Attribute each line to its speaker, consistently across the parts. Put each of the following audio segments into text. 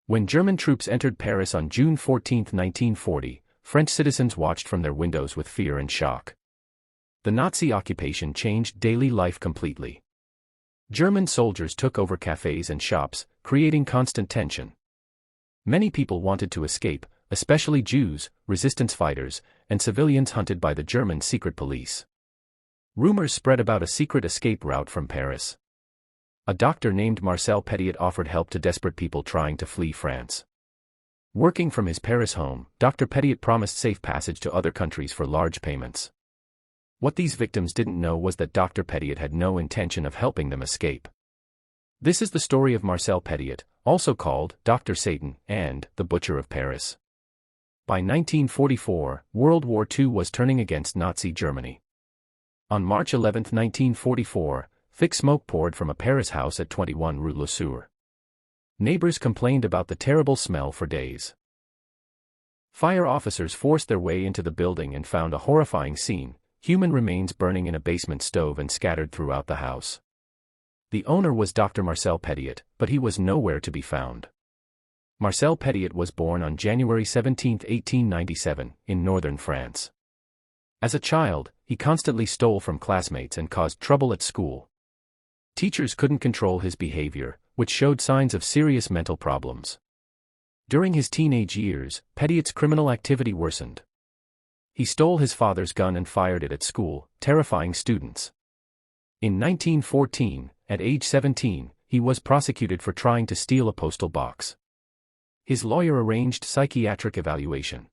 Speaker 1: When German troops entered Paris on June 14, 1940, French citizens watched from their windows with fear and shock. The Nazi occupation changed daily life completely. German soldiers took over cafes and shops, creating constant tension. Many people wanted to escape, especially Jews, resistance fighters, and civilians hunted by the German secret police. Rumors spread about a secret escape route from Paris. A doctor named Marcel Petiot offered help to desperate people trying to flee France. Working from his Paris home, Dr. Petiot promised safe passage to other countries for large payments. What these victims didn't know was that Dr. Petiot had no intention of helping them escape. This is the story of Marcel Petiot, also called Dr. Satan and the Butcher of Paris. By 1944, World War II was turning against Nazi Germany. On March 11, 1944, thick smoke poured from a Paris house at 21 Rue Le Sueur. Neighbors complained about the terrible smell for days. Fire officers forced their way into the building and found a horrifying scene: human remains burning in a basement stove and scattered throughout the house. The owner was Dr. Marcel Petiot, but he was nowhere to be found. Marcel Petiot was born on January 17, 1897, in northern France. As a child, he constantly stole from classmates and caused trouble at school. Teachers couldn't control his behavior, which showed signs of serious mental problems. During his teenage years, Petiot's criminal activity worsened. He stole his father's gun and fired it at school, terrifying students. In 1914, at age 17, he was prosecuted for trying to steal a postal box. His lawyer arranged psychiatric evaluation.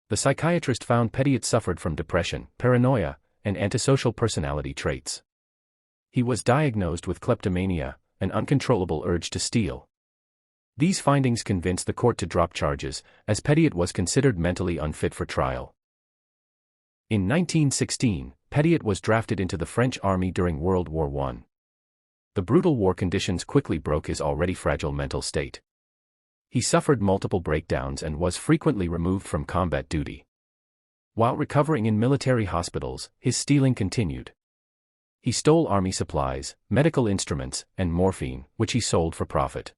Speaker 1: The psychiatrist found Petiot suffered from depression, paranoia, and antisocial personality traits. He was diagnosed with kleptomania, an uncontrollable urge to steal. These findings convinced the court to drop charges, as Petiot was considered mentally unfit for trial. In 1916, Petiot was drafted into the French army during World War I. The brutal war conditions quickly broke his already fragile mental state. He suffered multiple breakdowns and was frequently removed from combat duty. While recovering in military hospitals, his stealing continued. He stole army supplies, medical instruments, and morphine, which he sold for profit.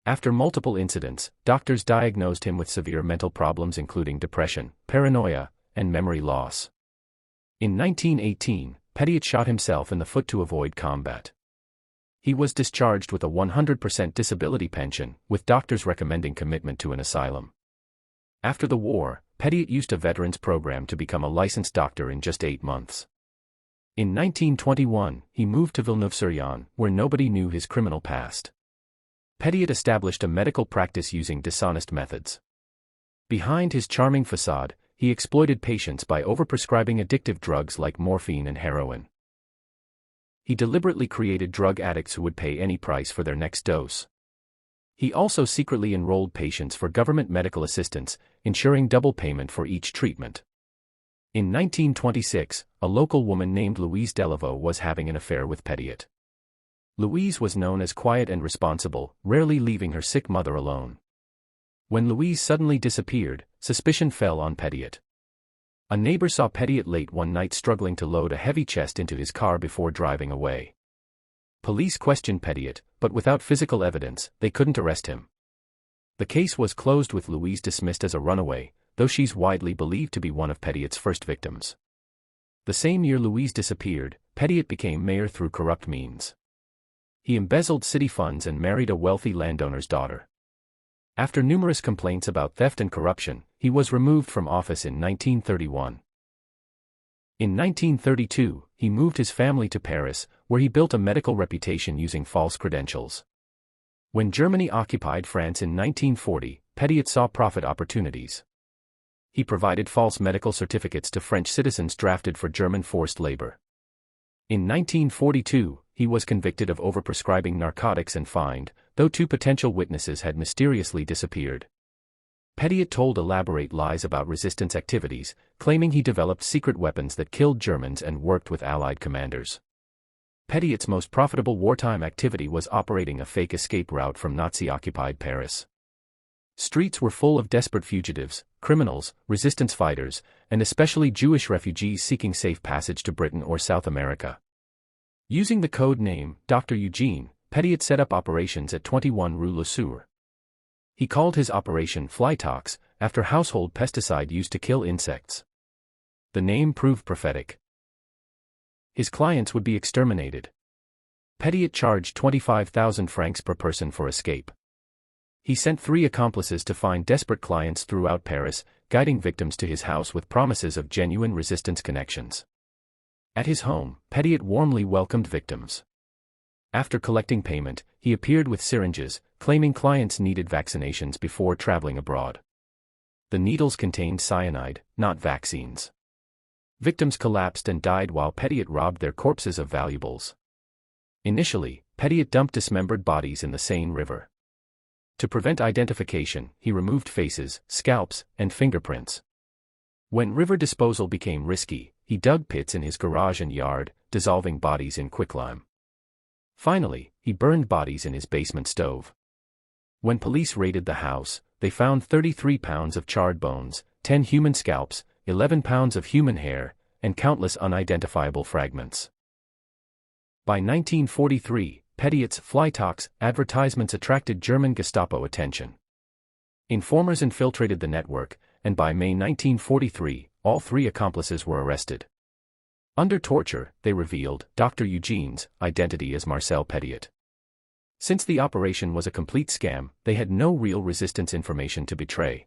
Speaker 1: After multiple incidents, doctors diagnosed him with severe mental problems including depression, paranoia, and memory loss. In 1918, Petiot shot himself in the foot to avoid combat. He was discharged with a 100% disability pension, with doctors recommending commitment to an asylum. After the war, Petiot used a veterans program to become a licensed doctor in just 8 months. In 1921, he moved to Villeneuve-sur-Yonne, where nobody knew his criminal past. Petiot established a medical practice using dishonest methods. Behind his charming facade, he exploited patients by overprescribing addictive drugs like morphine and heroin. He deliberately created drug addicts who would pay any price for their next dose. He also secretly enrolled patients for government medical assistance, ensuring double payment for each treatment. In 1926, a local woman named Louise Delaveau was having an affair with Petiot. Louise was known as quiet and responsible, rarely leaving her sick mother alone. When Louise suddenly disappeared, suspicion fell on Petiot. A neighbor saw Petiot late one night struggling to load a heavy chest into his car before driving away. Police questioned Petiot, but without physical evidence, they couldn't arrest him. The case was closed with Louise dismissed as a runaway, though she's widely believed to be one of Petiot's first victims. The same year Louise disappeared, Petiot became mayor through corrupt means. He embezzled city funds and married a wealthy landowner's daughter. After numerous complaints about theft and corruption, he was removed from office in 1931. In 1932, he moved his family to Paris, where he built a medical reputation using false credentials. When Germany occupied France in 1940, Petiot saw profit opportunities. He provided false medical certificates to French citizens drafted for German forced labor. In 1942, he was convicted of overprescribing narcotics and fined, though 2 potential witnesses had mysteriously disappeared. Petiot told elaborate lies about resistance activities, claiming he developed secret weapons that killed Germans and worked with Allied commanders. Petiot's most profitable wartime activity was operating a fake escape route from Nazi-occupied Paris. Streets were full of desperate fugitives, criminals, resistance fighters, and especially Jewish refugees seeking safe passage to Britain or South America. Using the code name, Dr. Eugene, Petiot set up operations at 21 Rue Le Sueur. He called his operation Flytox, after household pesticide used to kill insects. The name proved prophetic. His clients would be exterminated. Petiot charged 25,000 francs per person for escape. He sent 3 accomplices to find desperate clients throughout Paris, guiding victims to his house with promises of genuine resistance connections. At his home, Petiot warmly welcomed victims. After collecting payment, he appeared with syringes, claiming clients needed vaccinations before traveling abroad. The needles contained cyanide, not vaccines. Victims collapsed and died while Petiot robbed their corpses of valuables. Initially, Petiot dumped dismembered bodies in the Seine River. To prevent identification, he removed faces, scalps, and fingerprints. When river disposal became risky, he dug pits in his garage and yard, dissolving bodies in quicklime. Finally, he burned bodies in his basement stove. When police raided the house, they found 33 pounds of charred bones, 10 human scalps, 11 pounds of human hair, and countless unidentifiable fragments. By 1943, Petiot's Flytox advertisements attracted German Gestapo attention. Informers infiltrated the network, and by May 1943, all 3 accomplices were arrested. Under torture, they revealed Dr. Eugene's identity as Marcel Petiot. Since the operation was a complete scam, they had no real resistance information to betray.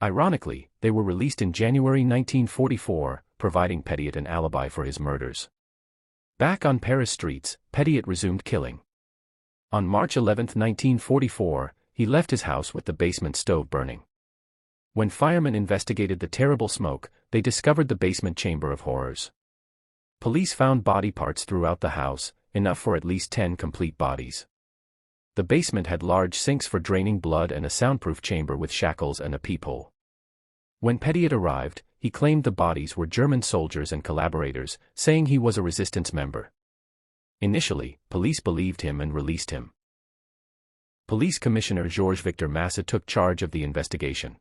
Speaker 1: Ironically, they were released in January 1944, providing Petiot an alibi for his murders. Back on Paris streets, Petiot resumed killing. On March 11, 1944, he left his house with the basement stove burning. When firemen investigated the terrible smoke, they discovered the basement chamber of horrors. Police found body parts throughout the house, enough for at least 10 complete bodies. The basement had large sinks for draining blood and a soundproof chamber with shackles and a peephole. When Petiot arrived, he claimed the bodies were German soldiers and collaborators, saying he was a resistance member. Initially, police believed him and released him. Police Commissioner Georges Victor Massa took charge of the investigation.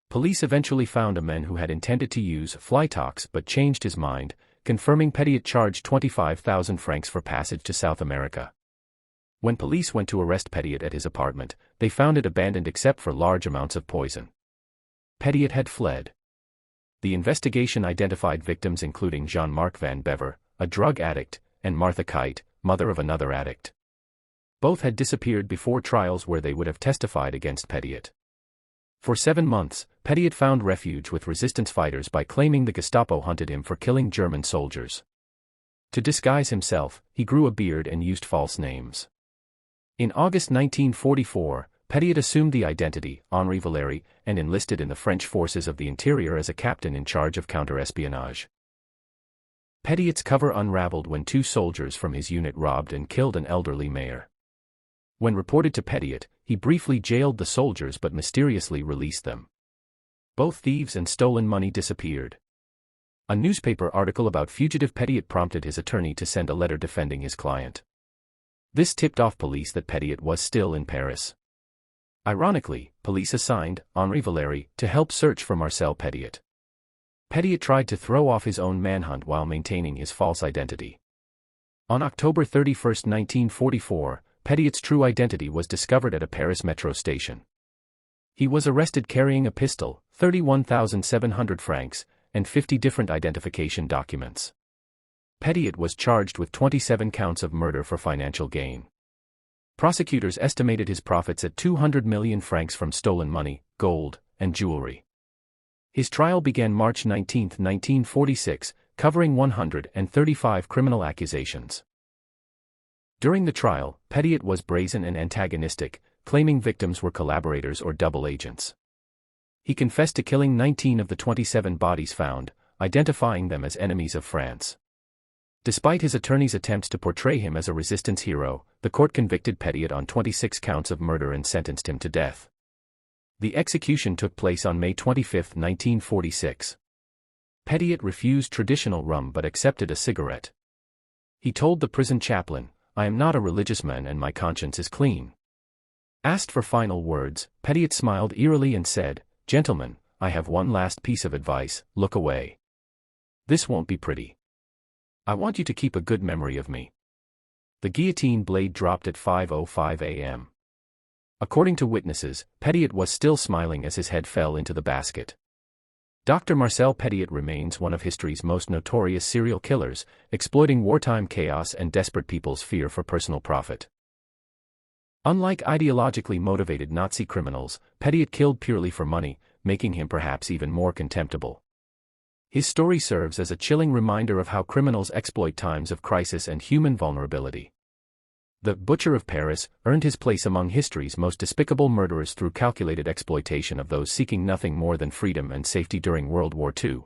Speaker 1: Police eventually found a man who had intended to use Flytox but changed his mind, confirming Petiot charged 25,000 francs for passage to South America. When police went to arrest Petiot at his apartment, they found it abandoned except for large amounts of poison. Petiot had fled. The investigation identified victims including Jean-Marc Van Bever, a drug addict, and Martha Kite, mother of another addict. Both had disappeared before trials where they would have testified against Petiot. For 7 months, Petiot found refuge with resistance fighters by claiming the Gestapo hunted him for killing German soldiers. To disguise himself, he grew a beard and used false names. In August 1944, Petiot assumed the identity, Henri Valéry, and enlisted in the French forces of the interior as a captain in charge of counter-espionage. Petiot's cover unraveled when 2 soldiers from his unit robbed and killed an elderly mayor. When reported to Petiot, he briefly jailed the soldiers but mysteriously released them. Both thieves and stolen money disappeared. A newspaper article about fugitive Petiot prompted his attorney to send a letter defending his client. This tipped off police that Petiot was still in Paris. Ironically, police assigned Henri Valéry to help search for Marcel Petiot. Petiot tried to throw off his own manhunt while maintaining his false identity. On October 31, 1944, Petiot's true identity was discovered at a Paris metro station. He was arrested carrying a pistol, 31,700 francs, and 50 different identification documents. Petiot was charged with 27 counts of murder for financial gain. Prosecutors estimated his profits at 200 million francs from stolen money, gold, and jewelry. His trial began March 19, 1946, covering 135 criminal accusations. During the trial, Petiot was brazen and antagonistic, claiming victims were collaborators or double agents. He confessed to killing 19 of the 27 bodies found, identifying them as enemies of France. Despite his attorney's attempts to portray him as a resistance hero, the court convicted Petiot on 26 counts of murder and sentenced him to death. The execution took place on May 25, 1946. Petiot refused traditional rum but accepted a cigarette. He told the prison chaplain, "I am not a religious man and my conscience is clean." Asked for final words, Petiot smiled eerily and said, "Gentlemen, I have one last piece of advice, look away. This won't be pretty. I want you to keep a good memory of me." The guillotine blade dropped at 5:05 a.m. According to witnesses, Petiot was still smiling as his head fell into the basket. Dr. Marcel Petiot remains one of history's most notorious serial killers, exploiting wartime chaos and desperate people's fear for personal profit. Unlike ideologically motivated Nazi criminals, Petiot killed purely for money, making him perhaps even more contemptible. His story serves as a chilling reminder of how criminals exploit times of crisis and human vulnerability. The Butcher of Paris earned his place among history's most despicable murderers through calculated exploitation of those seeking nothing more than freedom and safety during World War II.